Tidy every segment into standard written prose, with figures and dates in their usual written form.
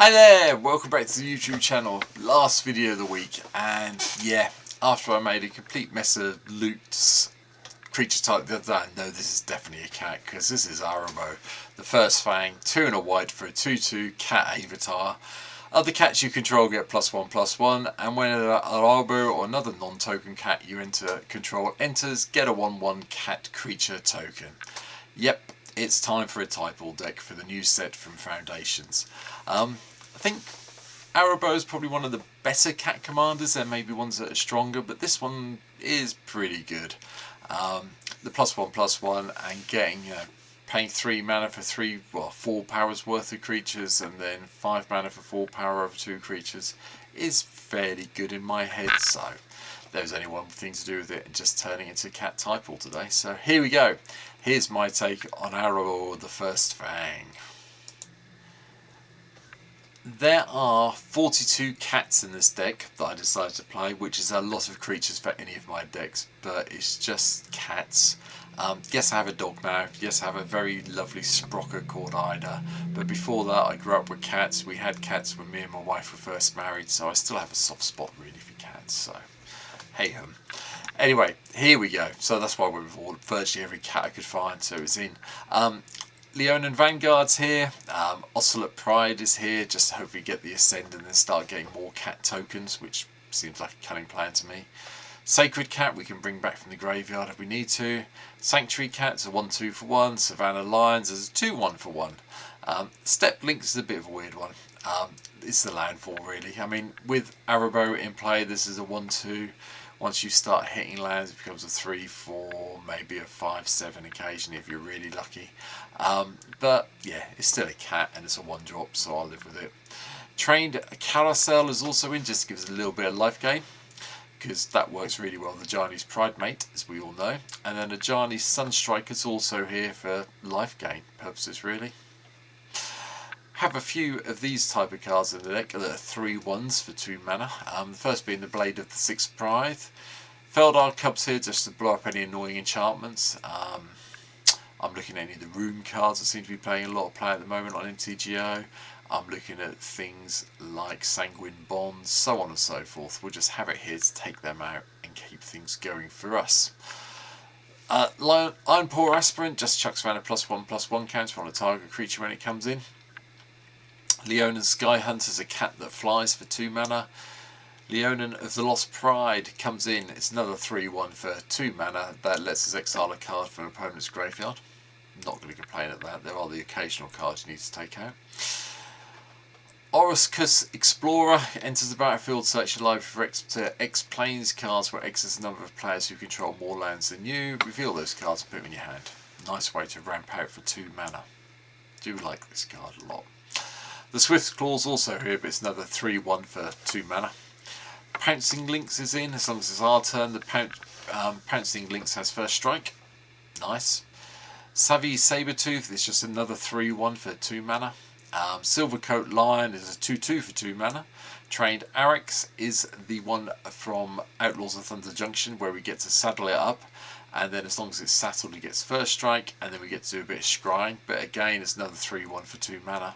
Hi there, welcome back to the YouTube channel. Last video of the week, and yeah, after I made a complete mess of Luke's creature type the other day, no, this is definitely a cat because this is Arahbo, the first Fang, 2 and a white for a 2/2 cat avatar. Other cats you control get +1/+1, and when an Arahbo or another non-token cat you control enters, get a 1/1 cat creature token. Yep, it's time for a type all deck for the new set from Foundations. I think Arahbo is probably one of the better cat commanders. There may be ones that are stronger, but this one is pretty good. The +1/+1 and getting, paying 3 mana for 4 powers worth of creatures, and then 5 mana for 4 power over 2 creatures is fairly good in my head. So there's only one thing to do with it, and just turning into cat type all today. So here we go. Here's my take on Arahbo, the first Fang. There are 42 cats in this deck that I decided to play, which is a lot of creatures for any of my decks, but it's just cats. Yes, I have a dog now. Yes, I have a very lovely sprocker called Ida, but before that I grew up with cats. We had cats when me and my wife were first married, so I still have a soft spot really for cats, so hey hum. Anyway, here we go. So that's why we're with virtually every cat I could find, so it's in. Leonin Vanguard's here, Ocelot Pride is here, just to hopefully get the Ascend and then start getting more cat tokens, which seems like a cunning plan to me. Sacred Cat we can bring back from the graveyard if we need to. Sanctuary Cat's a 1/2 for 1, Savannah Lions is a 2/1 for 1. Step Links is a bit of a weird one. It's the landfall really. I mean, with Arahbo in play, this is a 1/2. Once you start hitting lands, it becomes a 3/4, maybe a 5/7 occasionally if you're really lucky. But yeah, it's still a cat and it's a 1-drop, so I'll live with it. Trained Carousel is also in, just gives a little bit of life gain, because that works really well. The Ajani's Pride Mate, as we all know. And then Ajani's Sunstrike is also here for life gain purposes, really. Have a few of these type of cards in the deck that are 3/1s for 2 mana. The first being the Blade of the Sixth Pride. Feldar Cubs here just to blow up any annoying enchantments. I'm looking at any of the rune cards that seem to be playing a lot of play at the moment on MTGO. I'm looking at things like Sanguine Bonds, so on and so forth. We'll just have it here to take them out and keep things going for us. Ironpaw Aspirant just chucks around a +1/+1 counter on a target creature when it comes in. Leonin Skyhunt is a cat that flies for 2 mana. Leonin of the Lost Pride comes in. It's another 3/1 for 2 mana that lets us exile a card from an opponent's graveyard. Not going to complain at that. There are the occasional cards you need to take out. Oruscus Explorer enters the battlefield, search your library for X Planes cards, where X is the number of players who control more lands than you. Reveal those cards and put them in your hand. Nice way to ramp out for 2 mana. Do like this card a lot. The Swift Claw's also here, but it's another 3/1 for 2 mana. Pouncing Lynx is in, as long as it's our turn. The Pouncing Lynx has first strike. Nice. Savvy Sabertooth is just another 3/1 for 2 mana. Silvercoat Lion is a 2/2 for 2 mana. Trained Arix is the one from Outlaws of Thunder Junction, where we get to saddle it up, and then as long as it's saddled it gets first strike, and then we get to do a bit of scrying, but again it's another 3/1 for 2 mana.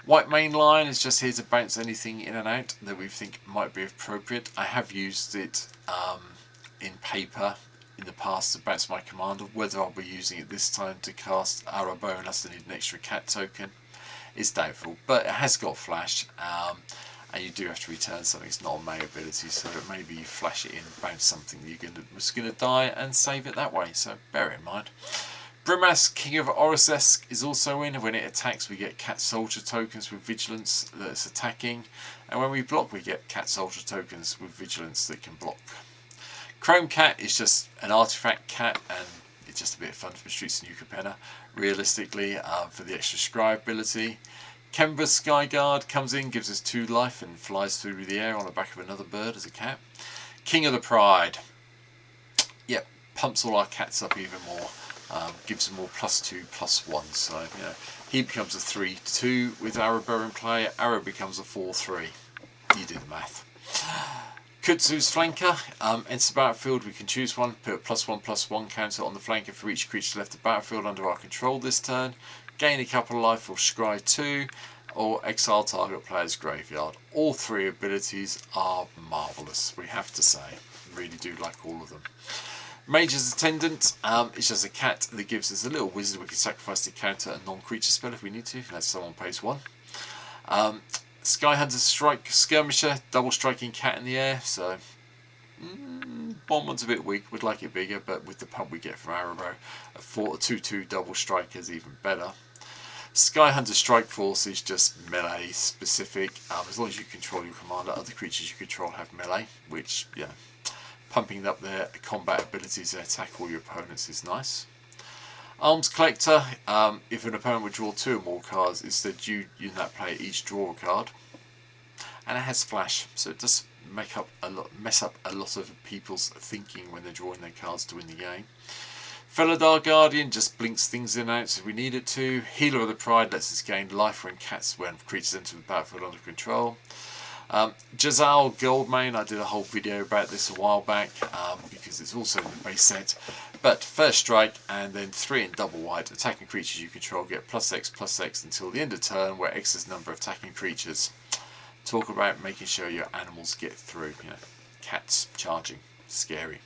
White Mane Lion is just here to bounce anything in and out that we think might be appropriate. I have used it in paper in the past to bounce my commander. Whether I'll be using it this time to cast Arahbo unless I need an extra cat token is doubtful, but it has got flash, and you do have to return something. It's not a May ability, so maybe you flash it in, bounce something that was going to die, and save it that way, so bear it in mind. Brimaz, King of Oruscus, is also in. When it attacks we get cat soldier tokens with vigilance that's attacking, and when we block we get cat soldier tokens with vigilance that can block. Chrome Cat is just an artifact cat, and it's just a bit of fun from Streets of New Capenna, realistically, for the extra scry ability. Kemba Skyguard comes in, gives us 2 life and flies through the air on the back of another bird as a cat. King of the Pride, yep, pumps all our cats up even more. Gives them all +2/+1, so he becomes a 3/2 with Arahbo in play. Arrow becomes a 4/3. You do the math. Kutsu's Flanker enters the battlefield. We can choose one, put a +1/+1 counter on the flanker for each creature left the battlefield under our control this turn. Gain a couple of life or scry 2, or exile target player's graveyard. All three abilities are marvellous, we have to say. Really do like all of them. Mage's Attendant is just a cat that gives us a little wizard we can sacrifice to counter a non-creature spell if we need to, unless someone pays 1. Sky Hunter's Strike Skirmisher, double striking cat in the air, so bomb one's a bit weak, would like it bigger, but with the pump we get from Arahbo, a 2/2 double strike is even better. Sky Hunter Strike Force is just melee specific. As long as you control your commander, other creatures you control have melee, which, yeah, pumping up their combat abilities and attack all your opponents is nice. Arms Collector, if an opponent would draw 2 or more cards, instead you and that player each draw a card. And it has flash, so it does mess up a lot of people's thinking when they're drawing their cards to win the game. Felidar Guardian just blinks things in and out if we need it to. Healer of the Pride lets us gain life when creatures enter the battlefield under control. Jazal Goldmane, I did a whole video about this a while back because it's also in the base set. But first strike and then 3 in double white. Attacking creatures you control get +X/+X until the end of turn, where X is the number of attacking creatures. Talk about making sure your animals get through. You know, cats charging, scary.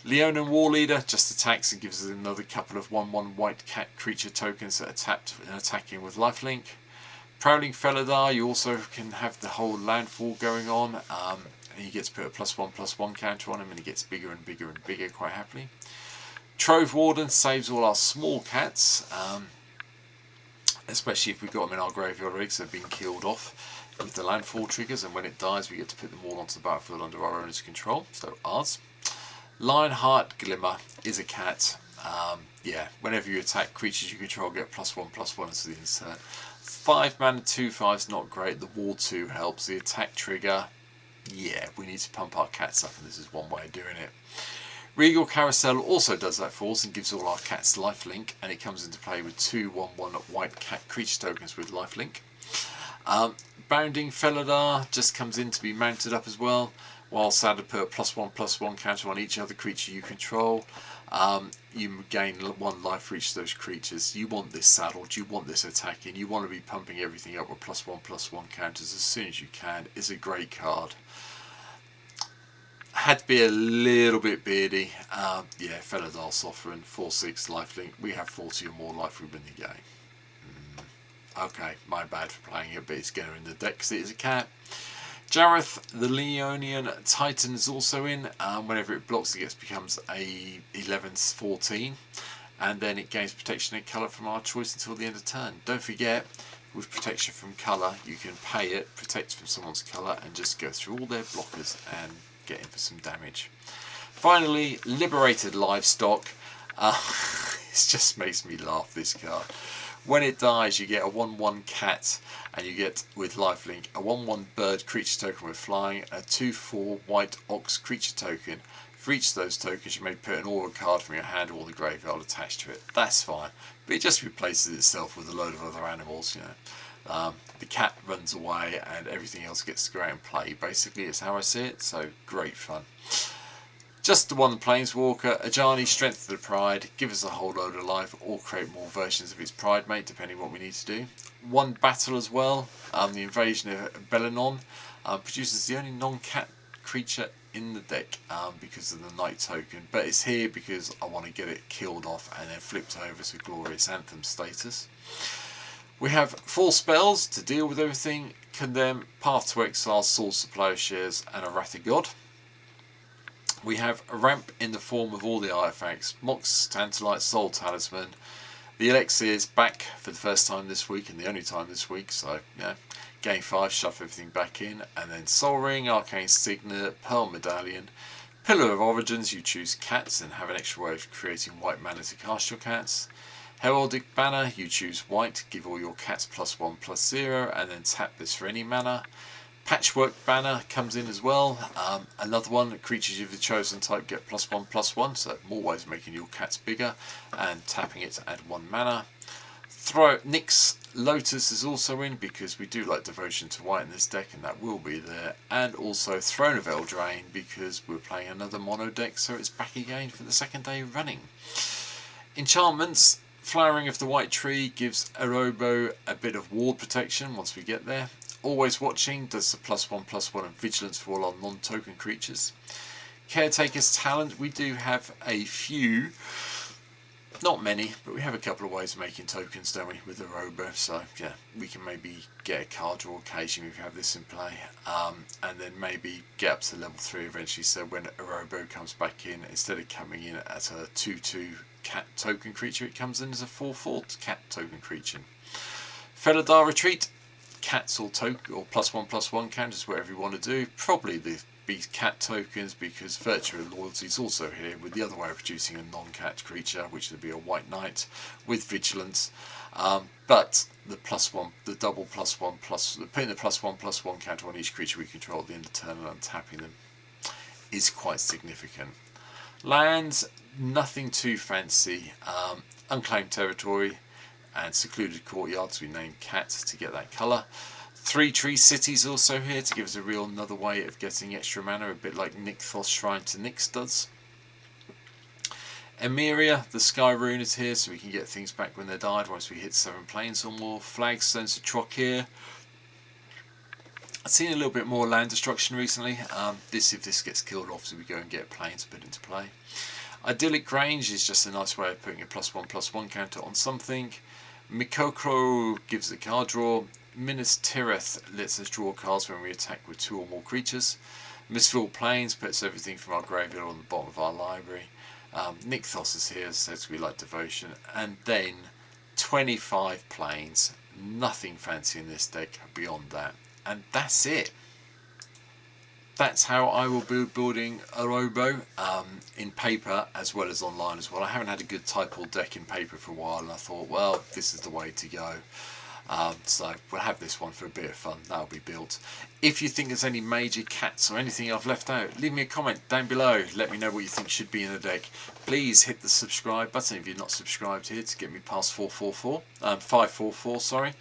Leonin War Leader just attacks and gives us another couple of 1/1 white cat creature tokens that are tapped and attacking with lifelink. Prowling Felidar, you also can have the whole landfall going on, and you get to put a +1/+1 counter on him, and he gets bigger and bigger and bigger quite happily. Trove Warden saves all our small cats, especially if we've got them in our graveyard already, so they've been killed off with the landfall triggers, and when it dies we get to put them all onto the battlefield under our owner's control, so ours. Lionheart Glimmer is a cat. Yeah, whenever you attack creatures you control get +1/+1 to the insert. 5 mana 2/5 is not great. The War 2 helps. The attack trigger, yeah, we need to pump our cats up, and this is one way of doing it. Regal Carousel also does that for us and gives all our cats lifelink, and it comes into play with 2 1/1 white cat creature tokens with lifelink. Bounding Felidar just comes in to be mounted up as well. While Sada put a +1/+1 counter on each other creature you control, you gain 1 life for each of those creatures. You want this saddled, you want this attacking, you want to be pumping everything up with +1/+1 counters as soon as you can. It's a great card. Had to be a little bit beardy. Yeah, Felidar Sovereign, 4/6 lifelink. We have 40 or more life, we win the game. Okay, my bad for playing it, but it's going in the deck because it is a cat. Jareth, the Leonian Titan, is also in. Whenever it blocks, it becomes a 11/14, and then it gains protection and colour from our choice until the end of turn. Don't forget, with protection from colour, you can pay it, protect from someone's colour, and just go through all their blockers and get in for some damage. Finally, Liberated Livestock. It just makes me laugh, this card. When it dies, you get a 1/1 cat, and you get, with lifelink, a 1/1 bird creature token with flying, a 2/4 white ox creature token. For each of those tokens, you may put an aura card from your hand or the graveyard attached to it. That's fine, but it just replaces itself with a load of other animals. You know, the cat runs away, and everything else gets to go out and play. Basically, it's how I see it. So great fun. Just the one Planeswalker, Ajani, Strength of the Pride, give us a whole load of life, or create more versions of its Pride Mate, depending on what we need to do. One battle as well, the Invasion of Belenon, produces the only non-cat creature in the deck because of the Knight token, but it's here because I want to get it killed off and then flipped over to Glorious Anthem status. We have 4 spells to deal with everything: Condemn, Path to Exile, Soul Supply Shares, and a Wrath of God. We have a ramp in the form of all the artifacts: Mox, Tantalite, Soul Talisman. The Elixir's back for the first time this week and the only time this week, so yeah. Game 5, shove everything back in, and then Soul Ring, Arcane Signet, Pearl Medallion. Pillar of Origins, you choose cats and have an extra way of creating white mana to cast your cats. Heraldic Banner, you choose white, give all your cats +1/+0, and then tap this for any mana. Patchwork Banner comes in as well. Another one, creatures of the chosen type get +1/+1, so more ways of making your cats bigger, and tapping it to add 1 mana. Nyx Lotus is also in because we do like Devotion to White in this deck, and that will be there. And also Throne of Eldraine because we're playing another mono deck, so it's back again for the second day running. Enchantments, Flowering of the White Tree gives Arahbo a bit of ward protection once we get there. Always Watching does the +1/+1 and vigilance for all our non-token creatures. Caretaker's Talent, we do have a few, not many, but we have a couple of ways of making tokens, don't we, with Arahbo. So yeah, we can maybe get a card draw occasionally if we have this in play, and then maybe get up to level 3 eventually, so when Arahbo comes back in, instead of coming in as a 2/2 cat token creature, it comes in as a 4/4 cat token creature. Felidar Retreat, cats or token or +1/+1 counters, whatever you want to do. Probably the cat tokens, because Virtue and Loyalty is also here with the other way of producing a non-cat creature, which would be a White Knight with Vigilance. But the +1, the double +1 plus, putting the +1/+1 counter on each creature we control at the end of turn and untapping them is quite significant. Lands, nothing too fancy. Unclaimed Territory and Secluded Courtyards, we named Cat to get that colour. 3 Tree Cities also here to give us a real another way of getting extra mana, a bit like Nykthos Shrine to Nyx does. Emeria, the Sky Rune, is here so we can get things back when they're died once we hit 7 planes or more. Flagstones to Trock here. I've seen a little bit more land destruction recently. If this gets killed off, so we go and get planes put into play. Idyllic Grange is just a nice way of putting a +1/+1 counter on something. Mikoko gives the card draw. Minas Tirith lets us draw cards when we attack with 2 or more creatures. Mistfall Plains puts everything from our graveyard on the bottom of our library. Nykthos is here, says we like Devotion. And then 25 planes. Nothing fancy in this deck beyond that. And that's it. That's how I will be building Arahbo in paper as well as online as well. I haven't had a good type-all deck in paper for a while, and I thought, well, this is the way to go. So we'll have this one for a bit of fun. That'll be built. If you think there's any major cats or anything I've left out, leave me a comment down below. Let me know what you think should be in the deck. Please hit the subscribe button if you're not subscribed here to get me past 544. Sorry.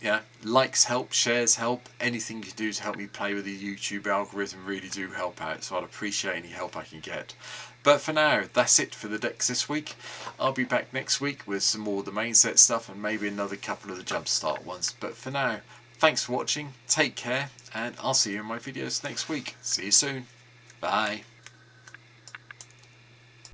Yeah, likes help, shares help. Anything you do to help me play with the YouTube algorithm really do help out. So I'd appreciate any help I can get. But for now, that's it for the decks this week. I'll be back next week with some more of the main set stuff and maybe another couple of the jumpstart ones. But for now, thanks for watching, take care, and I'll see you in my videos next week. See you soon. Bye.